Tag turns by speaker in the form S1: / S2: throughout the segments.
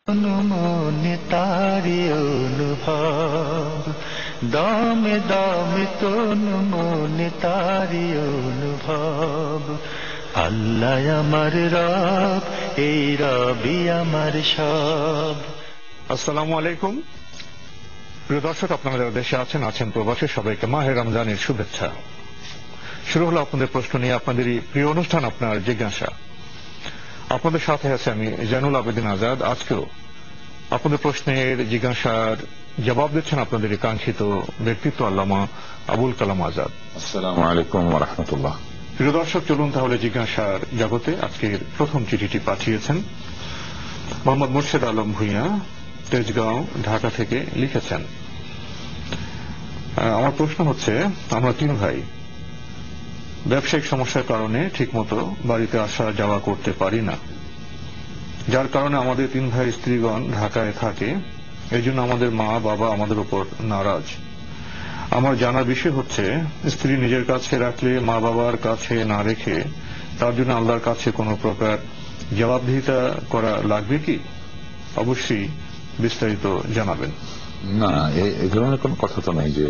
S1: মনে তারি অনুভব, দমে দমে তনু মনে তারি অনুভব। আল্লাহ আমার রব, এই রবি আমার সব।
S2: আসসালামু আলাইকুম প্রিয় দর্শক, আপনারা যারা দেশে আছেন প্রবাসে, সবাইকে মাহে রমজানের শুভেচ্ছা। শুরু হলো আপনাদের প্রশ্ন নিয়ে আপনাদের প্রিয় অনুষ্ঠান আপনার জিজ্ঞাসা। আপনাদের সাথে আছে আমি জয়নুল আবেদিন আজাদ। আজকেও আপনাদের প্রশ্নের জিজ্ঞাসার জবাব দিচ্ছেন আপনাদের কাঙ্ক্ষিত ব্যক্তিত্ব আল্লামা আবুল কালাম আজাদ।
S3: আসসালামু আলাইকুম ওয়া রাহমাতুল্লাহ।
S2: প্রিয় দর্শক, চলুন তাহলে জিজ্ঞাসার জগতে। আজকের প্রথম চিঠিটি পাঠিয়েছেন মোহাম্মদ মুর্শেদ আলম ভূঁইয়া, তেজগাঁও, ঢাকা থেকে লিখেছেন, আমার প্রশ্ন হচ্ছে, আমরা 3 ভাই ব্যবসায়িক সমস্যার কারণে ঠিকমতো বাড়িতে আসা যাওয়া করতে পারি না, যার কারণে আমাদের 3 ভাইয়ের স্ত্রীগণ ঢাকায় থাকে। এই জন্য আমাদের মা বাবা আমাদের উপর নারাজ। আমার জানার বিষয় হচ্ছে, স্ত্রী নিজের কাছে রাখলে মা বাবার কাছে না রেখে তার জন্য আল্লাহর কাছে কোনো প্রকার জবাবদিহিতা করা লাগবে কি? অবশ্যই বিস্তারিত জানাবেন।
S3: না, এই ধরনের কোন কথা তো নাই যে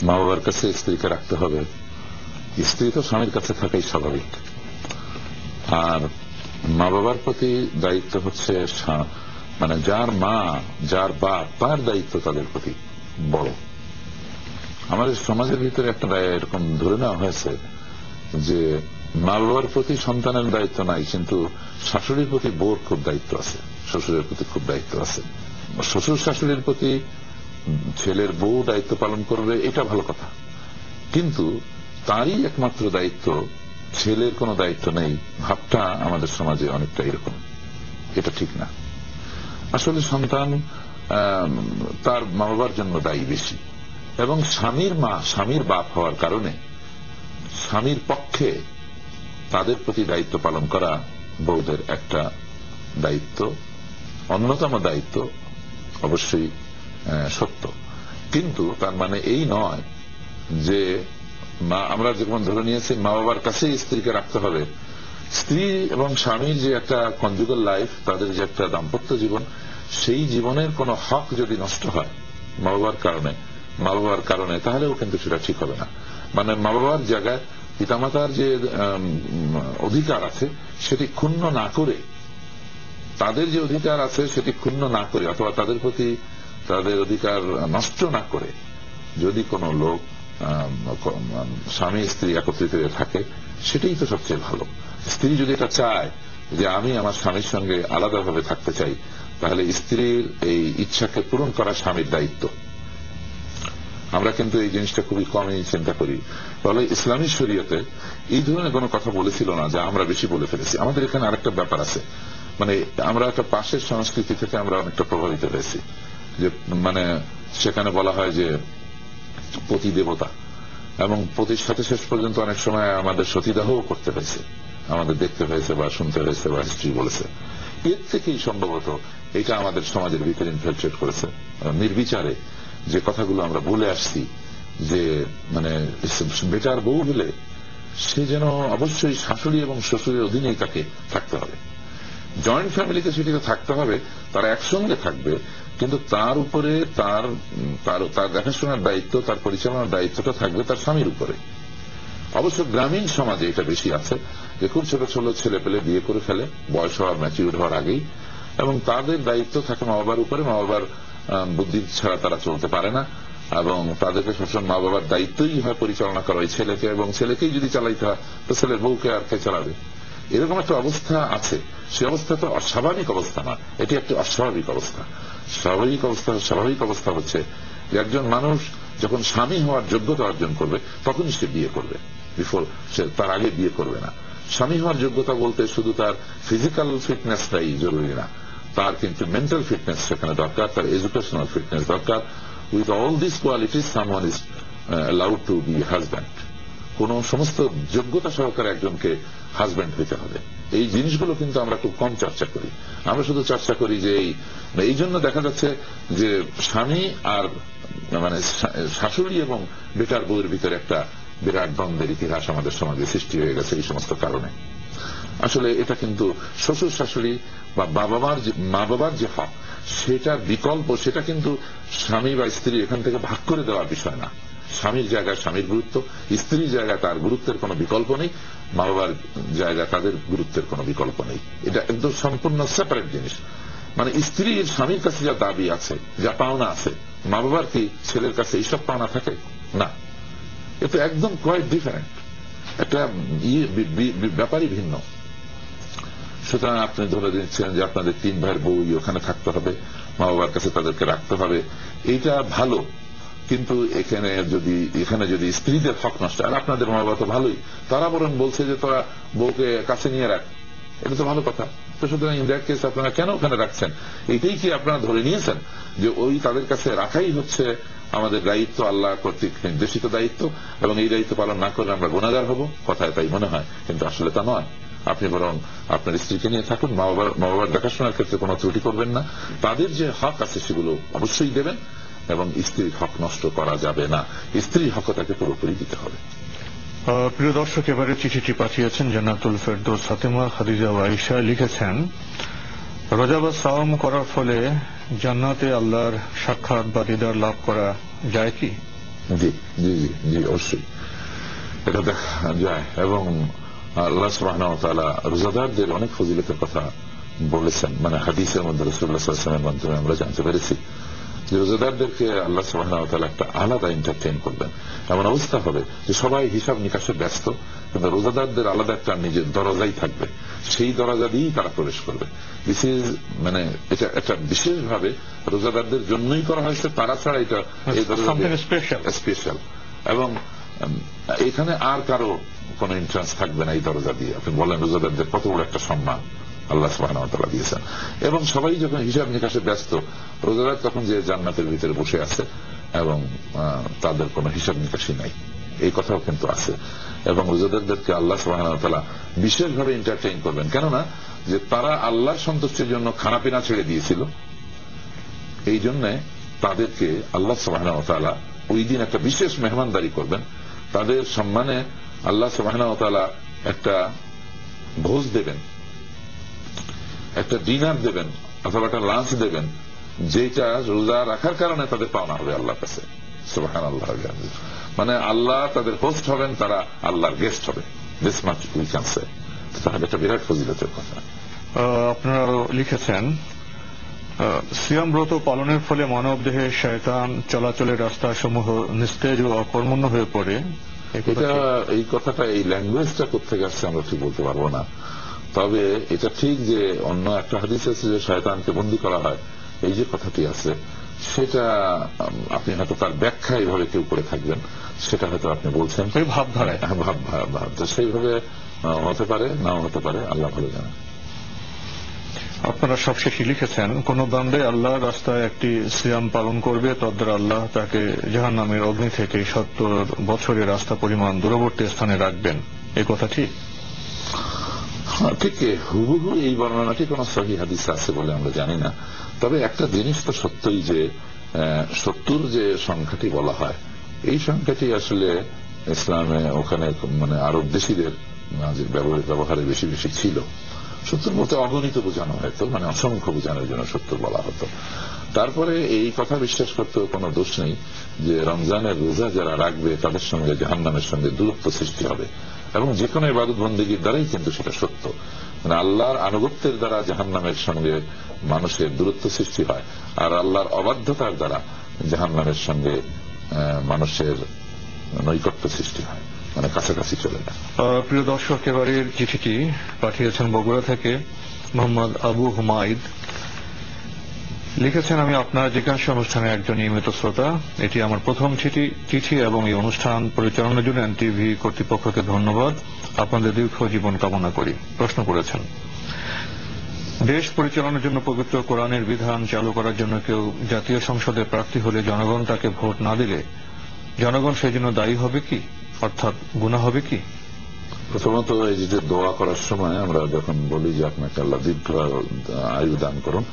S3: মা বাবার কাছে স্ত্রীকে রাখতে হবে। স্ত্রী তো স্বামীর কাছে থাকাই স্বাভাবিক। আর মা বাবার প্রতি দায়িত্ব হচ্ছে, মানে যার মা যার বাপ তার দায়িত্ব তাদের প্রতি বড়। আমাদের সমাজের ভিতরে একটা এরকম ধরে নেওয়া হয়েছে যে মা বাবার প্রতি সন্তানের দায়িত্ব নাই, কিন্তু শাশুড়ির প্রতি বউর খুব দায়িত্ব আছে, শ্বশুরের প্রতি খুব দায়িত্ব আছে। শ্বশুর শাশুড়ির প্রতি ছেলের বউ দায়িত্ব পালন করবে, এটা ভালো কথা, কিন্তু তারই একমাত্র দায়িত্ব, ছেলের কোনো দায়িত্ব নেই, ভাবটা আমাদের সমাজে অনেকটা এরকম। এটা ঠিক না। আসলে সন্তান তার মা বাবার জন্য দায়ী বেশি, এবং স্বামীর মা স্বামীর বাপ হওয়ার কারণে স্বামীর পক্ষে তাদের প্রতি দায়িত্ব পালন করা বউদের একটা দায়িত্ব, অন্যতম দায়িত্ব, অবশ্যই সত্য। কিন্তু তার মানে এই নয় যে আমরা যেমন ধরে নিয়েছি মা বাবার কাছেই স্ত্রীকে রাখতে হবে। স্ত্রী এবং স্বামীর যে একটা কনজুগাল লাইফ, তাদের যে একটা দাম্পত্য জীবন, সেই জীবনের কোন হক যদি নষ্ট হয় মা বাবার কারণে, তাহলেও কিন্তু সেটা ঠিক হবে না। মানে মা বাবার জায়গায় পিতামাতার যে অধিকার আছে সেটি ক্ষুণ্ণ না করে, তাদের যে অধিকার আছে সেটি ক্ষুণ্ণ না করে, অথবা তাদের প্রতি তাদের অধিকার নষ্ট না করে, যদি কোন লোক স্বামী স্ত্রী একত্রিত হয়ে থাকে, সেটাই তো সবচেয়ে ভালো। স্ত্রী যদি এটা চায় যে আমি আমার স্বামীর সঙ্গে আলাদাভাবে থাকতে চাই, তাহলে স্ত্রীর এই ইচ্ছাকে পূরণ করা স্বামীর দায়িত্ব। আমরা কিন্তু এই জিনিসটা খুবই কমই চিন্তা করি। তাহলে ইসলামী শরীয়তে এই ধরনের কোনো কথা বলেছিল না, যা আমরা বেশি বলে ফেলেছি। আমাদের এখানে আরেকটা ব্যাপার আছে, মানে আমরা একটা পাশের সংস্কৃতি থেকে আমরা অনেকটা প্রভাবিত হয়েছি, যে মানে সেখানে বলা হয় যে পতি দেবতা, এবং পতির সাথে শেষ পর্যন্ত অনেক সময় আমাদের সতীদাহও করতে হয়েছে, আমাদের দেখতে হয়েছে বা শুনতে হয়েছে বা হিস্ট্রি বলেছে। এর থেকেই সম্ভবত এটা আমাদের সমাজের ভিতরে ইনফিলট্রেট করেছে, নির্বিচারে যে কথাগুলো আমরা বলে আসছি, যে মানে বেটার বউ হলে সে যেন অবশ্যই শাশুড়ি এবং শ্বশুরের অধীনেই তাকে থাকতে হবে। জয়েন্ট ফ্যামিলিতে সেটিতে থাকতে হবে, তারা একসঙ্গে থাকবে, কিন্তু তার উপরে তার দেখাশোনার দায়িত্ব, তার পরিচালনার দায়িত্বটা থাকবে তার স্বামীর উপরে। অবশ্য গ্রামীণ সমাজে এটা বেশি আছে, যে খুব ছোট ছোট ছেলে পেলে বিয়ে করে ফেলে বয়স হওয়ার, ম্যাচিউর হওয়ার আগেই, এবং তাদের দায়িত্ব থাকে মা বাবার উপরে। মা বাবার বুদ্ধি ছাড়া তারা চলতে পারে না, এবং তাদেরকে সবসময় মা বাবার দায়িত্বই হয় পরিচালনা করা ওই ছেলেকে, এবং ছেলেকেই যদি চালাইতে হয় তো ছেলের বউকে আর কে চালাবে? এরকম একটা অবস্থা আছে। সে অবস্থা তো অস্বাভাবিক অবস্থা না, এটি একটি অস্বাভাবিক অবস্থা। স্বাভাবিক অবস্থা হচ্ছে যে একজন মানুষ যখন স্বামী হওয়ার যোগ্যতা অর্জন করবে তখনই সে বিয়ে করবে, সে তার আগে বিয়ে করবে না। স্বামী হওয়ার যোগ্যতা বলতে শুধু তার ফিজিক্যাল ফিটনেসটাই জরুরি না, তার কিন্তু মেন্টাল ফিটনেস সেখানে দরকার, তার এডুকেশনাল ফিটনেস দরকার। With all this qualities someone is allowed to be husband. কোন সমস্ত যোগ্যতা সহকারে একজনকে হাজব্যান্ড হইতে হবে। এই জিনিসগুলো কিন্তু আমরা খুব কম চর্চা করি। আমরা শুধু চর্চা করি যে এই জন্য দেখা যাচ্ছে যে স্বামী আর মানে শাশুড়ি এবং বেটার বউয়ের ভিতরে একটা বিরাট দ্বন্দ্বের ইতিহাস আমাদের সমাজে সৃষ্টি হয়ে গেছে এই সমস্ত কারণে। আসলে এটা কিন্তু শ্বশুর শাশুড়ি বা মা বাবার যে হক সেটার বিকল্প, সেটা কিন্তু স্বামী বা স্ত্রী এখান থেকে ভাগ করে দেওয়ার বিষয় না। স্বামীর জায়গায় স্বামীর গুরুত্ব, স্ত্রীর জায়গায় তার গুরুত্বের কোনো বিকল্প নেই, মা বাবার জায়গায় তাদের গুরুত্বের কোনো বিকল্প নেই। এটা একদম সম্পূর্ণ সেপারেট জিনিস। মানে স্ত্রীর স্বামীর কাছে যা দাবি আছে, যা পাওনা আছে, মা বাবার কি ছেলের কাছে এইসব পাওনা থাকে না। এটা একদম কোয়াইট ডিফারেন্ট, একটা ব্যাপারই ভিন্ন। সুতরাং আপনি ধরে দিচ্ছেন যে আপনাদের 3 ভাইয়ের বউ ওখানে থাকতে হবে, মা বাবার কাছে তাদেরকে রাখতে হবে, এইটা ভালো। কিন্তু এখানে যদি স্ত্রীদের হক নষ্ট, আর আপনাদের মা বাবা তো ভালোই, তারা বরং বলছে যে তোরা বউকে কাছে নিয়ে রাখ, এটা তো ভালো কথা। তো সুতরাং ইন দ্যাট কেস আপনারা কেন ওখানে রাখছেন? এইটাই কি আপনারা ধরে নিয়েছেন যে ওই তাদের কাছে রাখাই হচ্ছে আমাদের দায়িত্ব, আল্লাহ কর্তৃক নির্দেশিত দায়িত্ব, এবং এই দায়িত্ব পালন না করলে আমরা গুনাহগার হব? কথায় তাই মনে হয়, কিন্তু আসলে তা নয়। আপনি বরং আপনার স্ত্রীকে নিয়ে থাকুন, মা বাবার দেখাশোনার ক্ষেত্রে কোনো ত্রুটি করবেন না, তাদের যে হক আছে সেগুলো অবশ্যই দেবেন, এবং স্ত্রীর হক নষ্ট করা যাবে না, স্ত্রীর হক তাকে পুরোপুরি দিতে হবে।
S2: প্রিয় দর্শক, এবারে চিঠিটি পাঠিয়েছেন জান্নাতুল ফেরদৌস ফাতেমা খাদিজা আয়েশা। লিখেছেন, রোজা বা সাওম করার ফলে জান্নাতে আল্লাহর সাক্ষাৎ বা দিদার লাভ করা যায় কি?
S3: জি জি জি জি অবশ্যই এটা দেখা যায়, এবং আল্লাহ সুবহানাহু ওয়া তাআলা রোজাদারদের অনেক ফজিলতের কথা বলেছেন। মানে হাদিসের মধ্যে রাসূলুল্লাহ সাল্লাল্লাহু আলাইহি ওয়াসাল্লামের মাধ্যমে আমরা জানতে পেরেছি যে রোজাদারদেরকে আল্লাহ সুবহানাহু ওয়া তাআলা একটা আলাদা এন্টারটেইন করবেন। এমন অবস্থা হবে যে সবাই হিসাব নিকাশে ব্যস্ত, কিন্তু রোজাদারদের আলাদা একটা নিজের দরজাই থাকবে, সেই দরজা দিয়েই তারা প্রবেশ করবে। দিস ইজ মানে এটা একটা বিশেষভাবে রোজাদারদের জন্যই করা হয়েছে, তারা ছাড়া এটা স্পেশাল। এবং এখানে আর কারো কোন এন্ট্রান্স থাকবে না এই দরজা দিয়ে। আপনি বলেন রোজাদারদের কত বড় একটা সম্মান আল্লাহ সুবহানাহু ওয়া তাআলা দিয়েছেন। এবং সবাই যখন হিসাব নিকাশে ব্যস্ত, রোজাদার তখন যে জান্নাতের ভিতরে বসে আছে এবং তাদের কোনো হিসাব নিকাশই নাই, এই কথাও কিন্তু আছে। এবং রোজাদারদেরকে আল্লাহ সুবহানাহু ওয়া তাআলা বিশেষভাবে এন্টারটেইন করবেন, কেননা যে তারা আল্লাহর সন্তুষ্টির জন্য খানাপিনা ছেড়ে দিয়েছিল, এই জন্য তাদেরকে আল্লাহ সুবহানাহু ওয়া তাআলা ওই দিন একটা বিশেষ মেহমানদারি করবেন। তাদের সম্মানে আল্লাহ সুবহানাহু ওয়া তাআলা একটা ভোজ দেবেন, একটা ডিনার দেবেন, অথবা একটা লাঞ্চ দেবেন, যেটা রোজা রাখার কারণে তাদের পাওনা হবে আল্লাহর কাছে। সুবহানাল্লাহ। মানে আল্লাহ তাদের হোস্ট হবেন, তারা আল্লাহর গেস্ট হবে। This much we can say. তাহলে একটা বিরাট ফজিলতের কথা।
S2: আপনারা লিখেছেন, সিয়াম ব্রত পালনের ফলে মানব দেহে শয়তান চলাচলের রাস্তা সমূহ নিস্তেজ ও অকর্মণ্য হয়ে পড়ে।
S3: এই কথাটা, এই ল্যাঙ্গুয়েজটা কোথেকে আসছে আমরা ঠিক বলতে পারবো না, তবে এটা ঠিক যে অন্য একটা হাদিস আছে যে শয়তানকে বন্দী করা হয়, এই যে কথাটি আছে সেটা আপনি হয়তো তার ব্যাখ্যা এইভাবে কেউ করে থাকবেন, সেটা হয়তো আপনি বলছেন ভাবধারায়, তো সেইভাবে হতে পারে, নাও হতে পারে, আল্লাহ ভালো জানেন।
S2: আপনারা সবশেষে লিখেছেন, কোন বান্দা আল্লাহর রাস্তায় একটি সিয়াম পালন করবে, তদ্বারা আল্লাহ তাকে জাহান্নামের অগ্নি থেকে 70 বছরের রাস্তা পরিমাণ দূরবর্তী স্থানে রাখবেন, এই কথা ঠিক?
S3: ঠিক হুবহু এই বর্ণনাটি কোন সহিহ হাদিস আছে বলে আমরা জানি না, তবে একটা জিনিস তো সত্যই যে 70 যে সংখ্যাটি বলা হয়, এই সংখ্যাটি আসলে ইসলামে ওখানে মানে আরব দেশীদের ব্যবহারে বেশি বেশি ছিল। 70 বলতে অগণিত বোঝানো হয়তো, মানে অসংখ্য বোঝানোর জন্য 70 বলা হতো। তারপরে এই কথা বিশ্বাস করতে কোনো দোষ নেই যে রমজানের রোজা যারা রাখবে তাদের সঙ্গে জাহান্নামের সঙ্গে দূরত্ব সৃষ্টি হবে, এবং যে কোনো ইবাদত বন্দেগীর দ্বারাই কিন্তু সেটা সত্য। মানে আল্লাহর আনুগত্যের দ্বারা জাহান্নামের সঙ্গে মানুষের দূরত্ব সৃষ্টি হয়, আর আল্লাহর অবাধ্যতার দ্বারা জাহান্নামের সঙ্গে মানুষের নৈকট্য সৃষ্টি হয়, মানে কাছাকাছি চলে যায়।
S2: প্রিয় দর্শক, এবারের চিঠিটি পাঠিয়েছেন বগুড়া থেকে মোহাম্মদ আবু হুমায়দ। লিখেছেন, আমি আপনার জিজ্ঞাসা অনুষ্ঠানের একজন নিয়মিত শ্রোতা। এটি আমার প্রথম চিঠি এবং এই অনুষ্ঠান পরিচালনার জন্য এনটিভি কর্তৃপক্ষকে ধন্যবাদ। আপনাদের দীর্ঘ জীবন কামনা করি। প্রশ্ন করেছেন, দেশ পরিচালনার জন্য পবিত্র কোরআনের বিধান চালু করার জন্য কেউ জাতীয় সংসদে প্রার্থী হলে জনগণ তাকে ভোট না দিলে জনগণ সেই জন্য দায়ী হবে কি, অর্থাৎ গুনাহ হবে কি?
S3: প্রথমত এই যে দোয়া করার সময় আমরা যখন বলি যে আপনাকে আল্লাহ দীর্ঘ আয়ু দান করুন,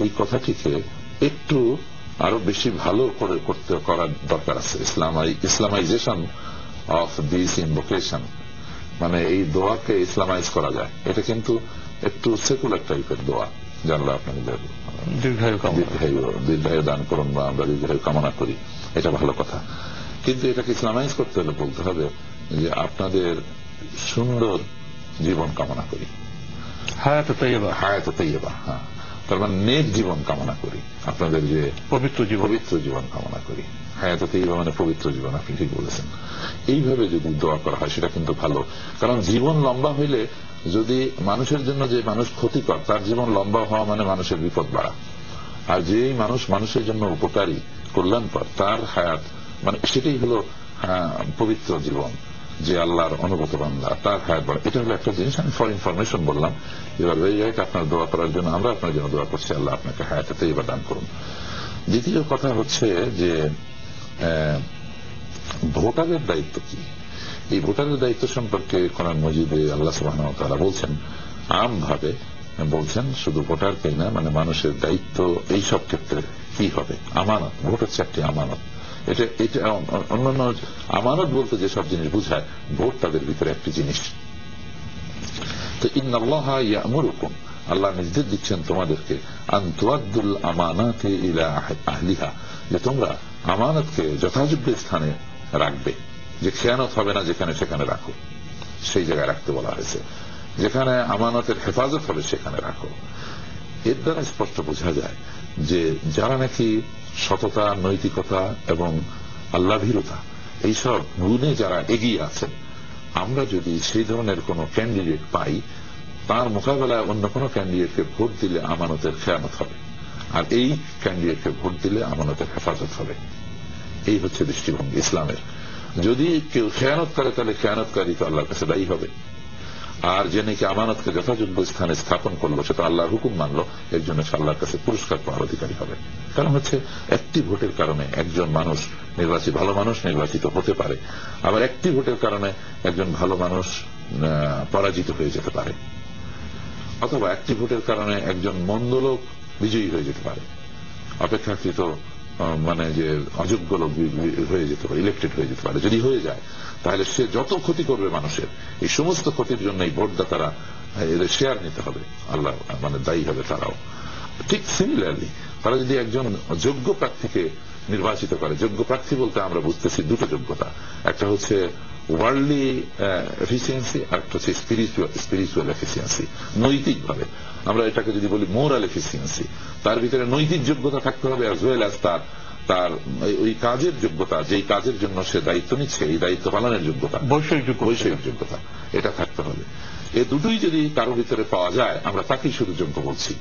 S3: এই কথাটিকে একটু আরো বেশি ভালো করে করার দরকার আছে। ইসলামাইজেশন অফ দিস ইনভোকেশন, মানে এই দোয়াকে ইসলামাইজ করা যায়, এটা কিন্তু একটু সেকুলার টাইপের দোয়া, জানলে আপনাদের দীর্ঘায়ু দান করুন বা আমরা দীর্ঘায়ু কামনা করি, এটা ভালো কথা। কিন্তু এটাকে ইসলামাইজ করতে হলে বলতে হবে যে আপনাদের সুন্দর জীবন কামনা করি, হায়াতে তাইয়্যিবা, হ্যাঁ, তার মানে নেক জীবন কামনা করি, আপনাদের যে পবিত্র জীবন কামনা করি। হায়াতে তাইয়্যিবা মানে পবিত্র জীবন, আপনি ঠিক বলেছেন। এইভাবে যদি দোয়া করা হয় সেটা কিন্তু ভালো, কারণ জীবন লম্বা হইলে, যদি মানুষের জন্য যে মানুষ ক্ষতিকর, তার জীবন লম্বা হওয়া মানে মানুষের বিপদ বাড়া। আর যেই মানুষ মানুষের জন্য উপকারী, কল্যাণকর, তার হায়াত মানে সেটাই হলো পবিত্র জীবন, যে আল্লাহর অনুগত বান্দা, তার হায়াত বাড়ে। এটা হলো একটা জিনিস, আমি ফর ইনফরমেশন বললাম। এবার এই জায়গায় আপনার দোয়া করার জন্য আমরা আপনার জন্য দোয়া করছি, আল্লাহ আপনাকে হায়াতে তাইয়্যিবা দান করুন। দ্বিতীয় কথা হচ্ছে যে ভোটারের দায়িত্ব কি। এই ভোটারের দায়িত্ব সম্পর্কে কোরআন মজিদে আল্লাহ সুবহানাহু ওয়া তাআলা বলছেন, আমভাবে বলছেন, শুধু ভোটারকে না, মানে মানুষের দায়িত্ব এই সব ক্ষেত্রে কি হবে। আমানত, ভোট হচ্ছে একটি আমানত। এটা অন্যান্য আমানত বলতে যেসব জিনিস বুঝায়, ভোট তাদের ভিতরে একটি জিনিস। তো ইন্নাল্লাহা ইয়া'মুরুকুম, আল্লাহ নির্দেশ দিচ্ছেন তোমাদেরকে, আন তুআদ্দুল আমানাতি ইলা আহলিহা, যে তোমরা আমানতকে যথাযোগ্য স্থানে রাখবে, যে খেয়ানত হবে না, যেখানে সেখানে রাখো, সেই জায়গায় রাখতে বলা হয়েছে। যেখানে আমানতের হেফাজত হবে সেখানে রাখো। এর দ্বারা স্পষ্ট বোঝা যায় যে যারা নাকি সততা, নৈতিকতা এবং আল্লাহভীরতা এইসব গুণে যারা এগিয়ে আছেন, আমরা যদি সেই ধরনের কোন ক্যান্ডিডেট পাই, তার মোকাবেলায় অন্য কোন ক্যান্ডিডেটকে ভোট দিলে আমানতের খেয়ানত হবে, আর এই ক্যান্ডিডেটকে ভোট দিলে আমানতের হেফাজত হবে। এই হচ্ছে দৃষ্টিভঙ্গি ইসলামের। যদি কেউ খেয়ানত করে, তাহলে খেয়ানতকারী তো আল্লাহর কাছে দায়ী হবে, আর যে নাকি আমানতকে যথাযোগ্য স্থানে স্থাপন করলো, সেটা আল্লাহর হুকুম মানলো, এর জন্য সে আল্লাহর কাছে পুরস্কার পাওয়ার অধিকারী হবে। কারণ হচ্ছে একটি ভোটের কারণে একজন মানুষ ভালো মানুষ নির্বাচিত হতে পারে, আবার একটি ভোটের কারণে একজন ভালো মানুষ পরাজিত হয়ে যেতে পারে, অথবা একটি ভোটের কারণে একজন মন্দ লোক বিজয়ী হয়ে যেতে পারে, অপেক্ষাকৃত মানে যে অযোগ্য লোক হয়ে যেতে পারে, ইলেক্টেড হয়ে যেতে পারে। যদি হয়ে যায়, তাহলে সে যত ক্ষতি করবে মানুষের, এই সমস্ত ক্ষতির জন্য এই ভোটদাতারা এদের শেয়ার নিতে হবে, আল্লাহ মানে দায়ী হবে তারাও। ঠিক সিমিলারলি, তারা যদি একজন যোগ্য প্রার্থীকে নির্বাচিত করে, যোগ্য প্রার্থী বলতে আমরা বুঝতেছি দুটো যোগ্যতা, একটা হচ্ছে ওয়ার্ল্ডলি এফিসিয়েন্সি, আর একটা হচ্ছে স্পিরিচুয়াল এফিসিয়েন্সি, নৈতিক ভাবে। আমরা এটাকে যদি বলি মোরাল এফিসিয়েন্সি, তার ভিতরে নৈতিক যোগ্যতা থাকতে হবে, অ্যাজ ওয়েল অ্যাজ তার ওই কাজের যোগ্যতা, যেই কাজের জন্য সে দায়িত্ব নিচ্ছে, এই দায়িত্ব পালনের যোগ্যতা, বৈষয়িক যোগ্যতা, এটা থাকতে হবে। এই দুটোই যদি কারোর ভিতরে পাওয়া যায়, আমরা তাকেই শুধু যোগ্য বলছি।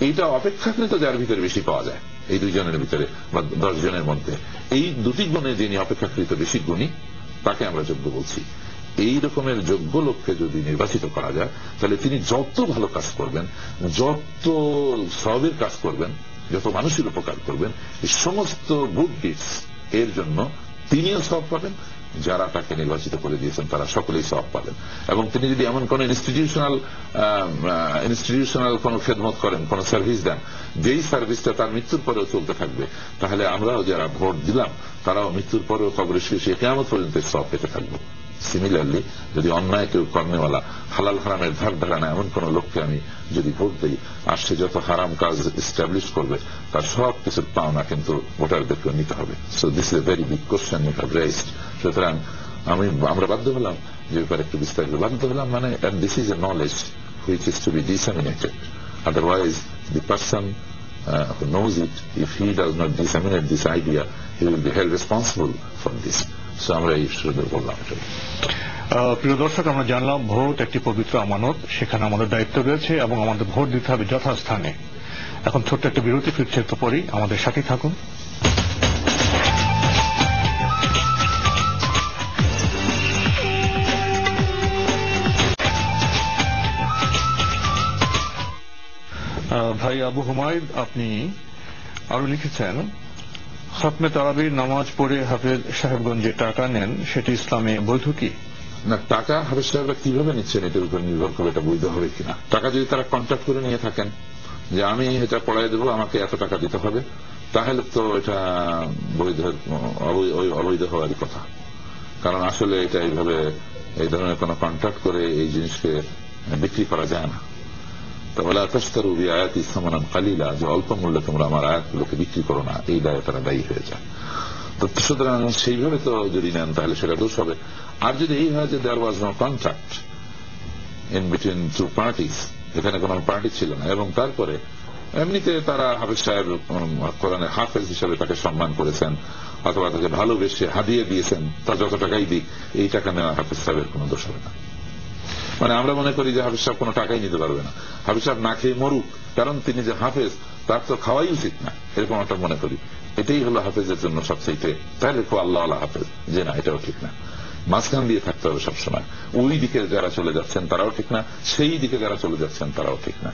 S3: এইটা অপেক্ষাকৃত যার ভিতরে বেশি পাওয়া যায়, এই দুইজনের ভিতরে বা 10 জনের মধ্যে এই দুটি গুণে যিনি অপেক্ষাকৃত বেশি গুণী, তাকে আমরা যোগ্য বলছি। এই রকমের যোগ্য লোককে যদি নির্বাচিত করা যায়, তাহলে তিনি যত ভালো কাজ করবেন, যত সওয়াবের কাজ করবেন, যত মানুষের উপকার করবেন, এই সমস্ত গুড ডিডস এর জন্য তিনিও সওয়াব পাবেন, যারা তাকে নির্বাচিত করে দিয়েছেন তারা সকলেই সওয়াব পাবেন। এবং তিনি যদি এমন কোন ইনস্টিটিউশনাল কোন খেদমত করেন, কোন সার্ভিস দেন, যেই সার্ভিসটা তার মৃত্যুর পরেও চলতে থাকবে, তাহলে আমরাও যারা ভোট দিলাম তারাও মৃত্যুর পরেও কবরে শুয়ে কিয়ামত পর্যন্ত সওয়াব পেতে থাকবো। সিমিলারলি, যদি অন্যায় কেউ কর্মেওয়ালা, হালাল হারামের ধার ধারানা এমন কোন লোককে আমি যদি ভোট দিই, আর সে যত হারাম কাজ এস্টাবলিশ করবে, তার সব কিছুর পাওনা কিন্তু ভোটারদেরকে নিতে হবে। So this is a very big question you have raised. সুতরাং আমরা বাধ্য হলাম যে ব্যাপারে একটু বিস্তারিত বাধ্য হলাম, মানে this is A knowledge which is to be disseminated. Otherwise, the person who knows it, if he does not disseminate this idea, he will be held responsible for this. So আমরা এই সুযোগ বললাম।
S2: প্রিয় দর্শক, আমরা জানলাম ভোট একটি পবিত্র আমানত, সেখানে আমাদের দায়িত্ব রয়েছে এবং আমাদের ভোট দিতে হবে যথাস্থানে। এখন ছোট্ট একটা বিরতি, ফিরছে একটু পরেই, আমাদের সাথে থাকুন। ভাই আবু হুমায়দ, আপনি আরো লিখেছেন, খতমে তারাবির নামাজ পড়ে হাফেজ সাহেবগণ যে টাকা নেন, সেটি ইসলামে বৈধ কি?
S3: না, টাকা হাফেজ সাহেবরা কিভাবে নিচ্ছেন এটার উপর নির্ভর করে এটা বৈধ হবে কিনা। টাকা যদি তারা কন্ট্রাক্ট করে নিয়ে থাকেন যে আমি এটা পড়াই দেবো, আমাকে এত টাকা দিতে হবে, তাহলে তো এটা অবৈধ হওয়ারই কথা। কারণ আসলে এটা এইভাবে এই ধরনের কোন কন্ট্রাক্ট করে এই জিনিসকে বিক্রি করা যায় না। তো বলে আতাশতারু বিআয়াতি সামানান কালিলা, যে অল্প মূল্যে তোমরা আমার আয়াতগুলোকে বিক্রি করো না, এই দায়ে তারা দায়ী হয়ে যায়। তো সুতরাং সেইভাবে তো যদি নেন তাহলে সেটা দোষ হবে। আর যদি এই হয় যে there was no contract in between two parties, এখানে কোন পার্টি ছিল না, এবং তারপরে এমনিতে তারা হাফেজ সাহেব কোরআনের হাফেজ হিসেবে তাকে সম্মান করেছেন অথবা তাকে ভালোবেসে হাদিয়ে দিয়েছেন, তার যত টাকাই দিক, এই টাকা নেওয়া হাফেজ সাহেবের কোন দোষ হবে না। মানে আমরা মনে করি যে হাফেজ সাহেব কোনো টাকাই নিতে পারবে না, হাফেজ সাহেব না খেয়ে মরুক, কারণ তিনি যে হাফেজ তার তো খাওয়াই উচিত না, এরকম একটা মনে করি। এটাই হলো হাফেজের জন্য সবচেয়ে, তাহলে খুব আল্লাহ আল্লাহ হাফেজ, যে না এটাও ঠিক না। মাঝখান দিয়ে থাকতে হবে সবসময়। ওই দিকে যারা চলে যাচ্ছেন তারাও ঠিক না, সেই দিকে যারা চলে যাচ্ছেন তারাও ঠিক না।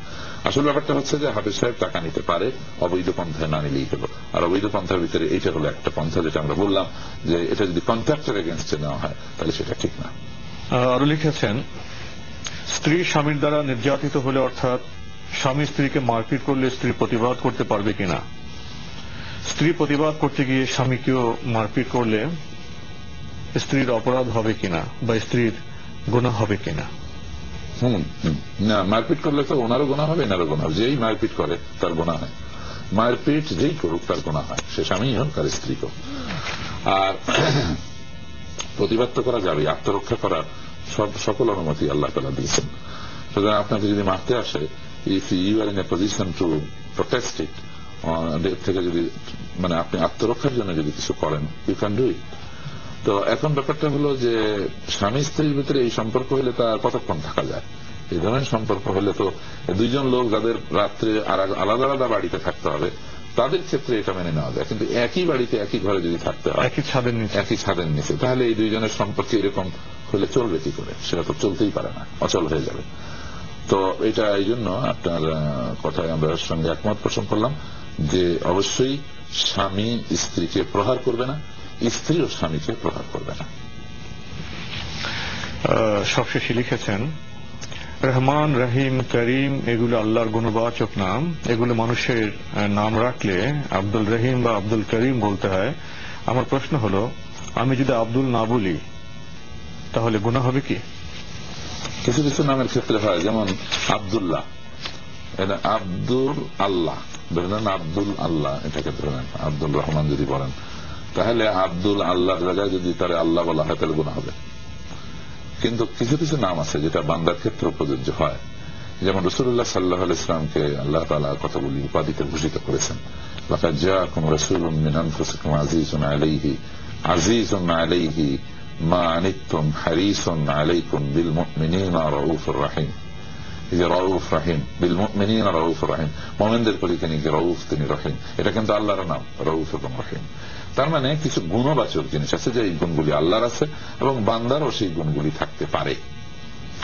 S3: আসল ব্যাপারটা হচ্ছে যে হাফেজ সাহেব টাকা নিতে পারে, অবৈধ পন্থায় না নিলেই হলো। আর অবৈধ পন্থার ভিতরে এইটা হলো একটা পন্থা, যেটা আমরা বললাম যে এটা যদি কন্ট্রাক্টের এগেনস্টে নেওয়া হয় তাহলে সেটা ঠিক না।
S2: আরো লিখেছেন, স্ত্রী স্বামীর দ্বারা নির্যাতিত হলে, অর্থাৎ স্বামী স্ত্রীকে মারপিট করলে স্ত্রী প্রতিবাদ করতে পারবে কিনা? স্ত্রী প্রতিবাদ করতে গিয়ে স্বামীকেও মারপিট করলে স্ত্রীর অপরাধ হবে কিনা বা স্ত্রীর গুনাহ হবে কিনা?
S3: না, মারপিট করলে তো ওনারও গুনাহ হবে, এনারও গুনাহ হবে। যেই মারপিট করে তার গুনাহ হয়, মারপিট যেই করুক তার গুনাহ হয়, সে স্বামী হোক আর স্ত্রী হোক। আর প্রতিবাদ তো করা যাবে, আত্মরক্ষা করার সকল অনুমতি আল্লাহ তাআলা দিয়েছেন। সুতরাং আপনাকে যদি মারতে আসে, if you are in a position to protest it, থেকে যদি মানে আপনি আত্মরক্ষার জন্য যদি কিছু করেন, ইউ ক্যান ডু ইট। তো এখন ব্যাপারটা হলো যে স্বামী স্ত্রীর ভিতরে এই সম্পর্ক হলে তার কতক্ষণ থাকা যায়? এই ধরনের সম্পর্ক হলে তো দুইজন লোক যাদের রাত্রে আলাদা আলাদা বাড়িতে থাকতে হবে তাদের ক্ষেত্রে এটা মেনে নেওয়া যায়, কিন্তু একই বাড়িতে একই ঘরে যদি থাকতে হয়, একই ছাদের নিচে, তাহলে এই দুইজনের সম্পর্কে এরকম হলে চলবে কি করে? সেটা তো চলতেই পারে না, অচল হয়ে যাবে। তো এটা এই জন্য আপনার কথায় আমরা সঙ্গে একমত পোষণ করলাম যে অবশ্যই স্বামী স্ত্রীকে প্রহার করবে না, স্ত্রী ও স্বামীকে প্রহার করবে না।
S2: সবশেষে লিখেছেন, রহমান, রহিম, করিম এগুলো আল্লাহর গুণবাচক নাম, এগুলো মানুষের নাম রাখলে আব্দুল রহিম বা আব্দুল করিম বলতে হয়। আমার প্রশ্ন হলো, আমি যদি আব্দুল না বলি তাহলে গুনাহ হবে কি?
S3: কিছু কিছু নামের ক্ষেত্রে হয়, যেমন আব্দুল্লাহ, এটা আব্দুল আল্লাহ ধরে নেন, আব্দুল আল্লাহ এটাকে ধরে নেন। আব্দুল রহমান যদি বলেন তাহলে আব্দুল আল্লাহর জায়গায় যদি তার আল্লাহ বলা হয় তাহলে গুনাহ হবে। কিন্তু কিছু কিছু নাম আছে যেটা বান্দার ক্ষেত্রে প্রযোজ্য হয়, যেমন রাসূলুল্লাহ সাল্লাল্লাহু আলাইহি ওয়াসাল্লামকে আল্লাহ তাআলা কতগুলি উপাধিতে ভূষিত করেছেন। লাকাদ জাআকুম রাসূলুম মিন আনফুসিকুম আজিজুন আলাইহি মা আনিতুম হারিসুন আলাইকুম বিল মুমিনিনা রাউফুর রহিম। এই যে রাউফ রহিম, বিল মুমিনিনা রাউফুর রহিম, মুমিনদের প্রতি তিনি রাউফ, তিনি রহিম, এটা কিন্তু আল্লাহর নাম, রাউফ এবং রহিম। তার মানে কিছু গুণবাচক জিনিস আছে যে এই গুণগুলি আল্লাহর আছে এবং বান্দারও সেই গুণগুলি থাকতে পারে।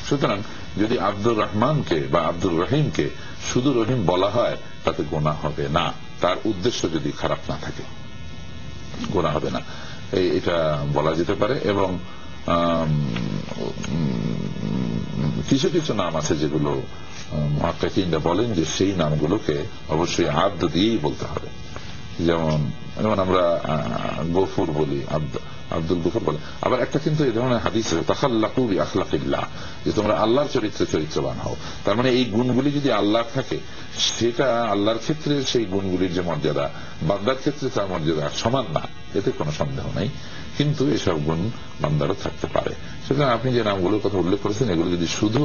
S3: সুতরাং যদি আব্দুর রহমানকে বা আব্দুর রহিমকে শুধু রহিম বলা হয় তাতে গুনাহ হবে না, তার উদ্দেশ্য যদি খারাপ না থাকে গুনাহ হবে না, এটা বলা যেতে পারে। এবং কিছু কিছু নাম আছে যেগুলো মুহাক্কিকিনরা বলেন যে সেই নামগুলোকে অবশ্যই আব্দ দিয়েই বলতে হবে। যেমন আমরা গফুর বলি, আব্দুল গফুর বলে। আবার একটা কিন্তু এই ধরনের হাদিস আছে, তাখাল্লাকু বিআখলাকিল্লাহ, যে তোমরা আল্লাহর চরিত্রে চরিত্রবান হও। তার মানে এই গুণগুলি যদি আল্লাহ থাকে, সেটা আল্লাহর ক্ষেত্রে সেই গুণগুলির যে মর্যাদা, বান্দার ক্ষেত্রে তার মর্যাদা সমান না, এতে কোনো সন্দেহ নেই। কিন্তু এসব গুণ বান্দারও থাকতে পারে। সুতরাং আপনি যে নামগুলোর কথা উল্লেখ করেছেন, এগুলো যদি শুধু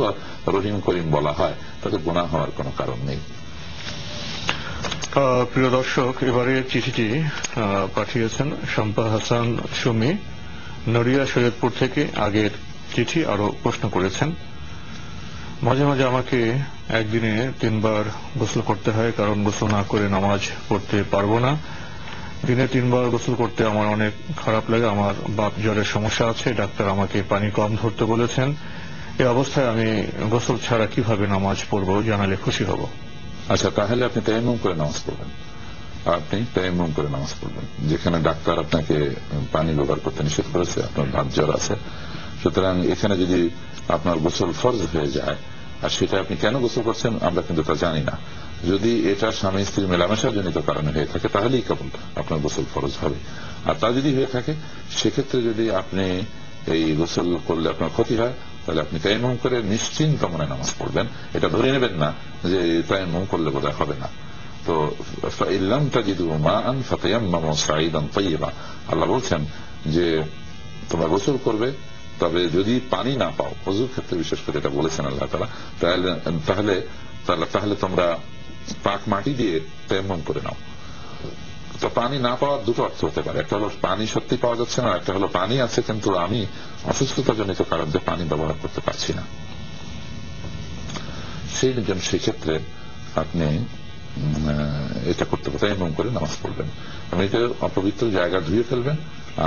S3: রহিম করিম বলা হয় তাতে গুনাহ হওয়ার কোনো কারণ নেই।
S2: প্রিয় দর্শক, এবারে চিঠিটি পাঠিয়েছেন শম্পা হাসান সুমি, নড়িয়া শরীয়তপুর থেকে। আগের চিঠি আরো প্রশ্ন করেছেন, মাঝে মাঝে আমাকে একদিনে 3 বার গোসল করতে হয়, কারণ গোসল না করে নামাজ পড়তে পারবো না। দিনে 3 বার গোসল করতে আমার অনেক খারাপ লাগে। আমার বাত জ্বরের সমস্যা আছে, ডাক্তার আমাকে পানি কম ধরতে বলেছেন। এই অবস্থায় আমি গোসল ছাড়া কিভাবে নামাজ পড়বো, জানালে খুশি হব।
S3: আচ্ছা, তাহলে আপনি তায়াম্মুম করে নামাজ পড়বেন। যেখানে ডাক্তার আপনাকে পানি ব্যবহার করতে নিষেধ করেছে, আপনার বাত জ্বর আছে, সুতরাং এখানে যদি আপনার গোসল ফরজ হয়ে যায়, আর সেটা আপনি কেন গোসল করছেন আমরা কিন্তু তা জানি না, যদি এটা স্বামী স্ত্রীর মেলামেশা জনিত কারণে হয়ে থাকে তাহলেই কেবল আপনার গোসল ফরজ হবে। আর তা যদি হয়ে থাকে, সেক্ষেত্রে যদি আপনি এই গোসল করলে আপনার ক্ষতি হয়, তাহলে আপনি তায়াম্মুম করে নিশ্চিন্ত মনে নামাজ পড়বেন। এটা ধরে নেবেন না যে তায়াম্মুম করলে বোধহয় হবে না। তো ফাইল্লাম তাজিদু মাআন ফাতায়াম্মামু সাঈদান তাইয়্যিবা, আল্লাহ বলছেন যে তোমরা গোসল করবে, তবে যদি পানি না পাও, ওযুর ক্ষেত্রে বিশেষ করে এটা বলেছেন আল্লাহ তাআলা, তাহলে তোমরা পাক মাটি দিয়ে তায়াম্মুম করে নাও। তো পানি না পাওয়ার দুটো অর্থ হতে পারে, একটা হলো পানি সত্যি পাওয়া যাচ্ছে না, একটা হলো পানি আছে কিন্তু আমি অসুস্থতাজনিত কারণে পানি ব্যবহার করতে পারছি না। সেই ক্ষেত্রে আপনি এটা করতে পারেন, তায়াম্মুম করে নামাজ পড়বেন। এটা অপবিত্র জায়গা ধুয়ে ফেলবেন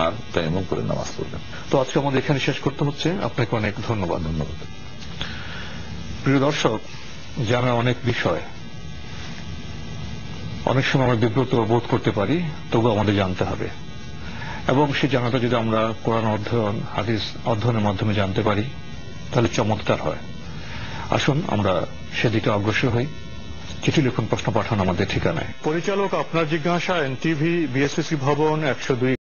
S3: আর তায়াম্মুম করে নামাজ পড়বেন।
S2: তো আজকে আমাদের এখানে শেষ করতে হচ্ছে। আপনাকে অনেক ধন্যবাদ।
S3: ধন্যবাদ।
S2: প্রিয় দর্শক, জানা অনেক বিষয়, অনেক সময় আমরা বিব্রত বোধ করতে পারি, তবু আমাদের জানতে হবে, এবং সেই জানাটা যদি আমরা কোরআন অধ্যয়ন, হাদিস অধ্যয়নের মাধ্যমে জানতে পারি তাহলে চমৎকার হয়। আসুন আমরা সেদিকে অগ্রসর হই। চিঠি লিখুন, প্রশ্ন পাঠান আমাদের ঠিকানায়। পরিচালক আপনার জিজ্ঞাসা, NTV, BSCC ভবন, 102।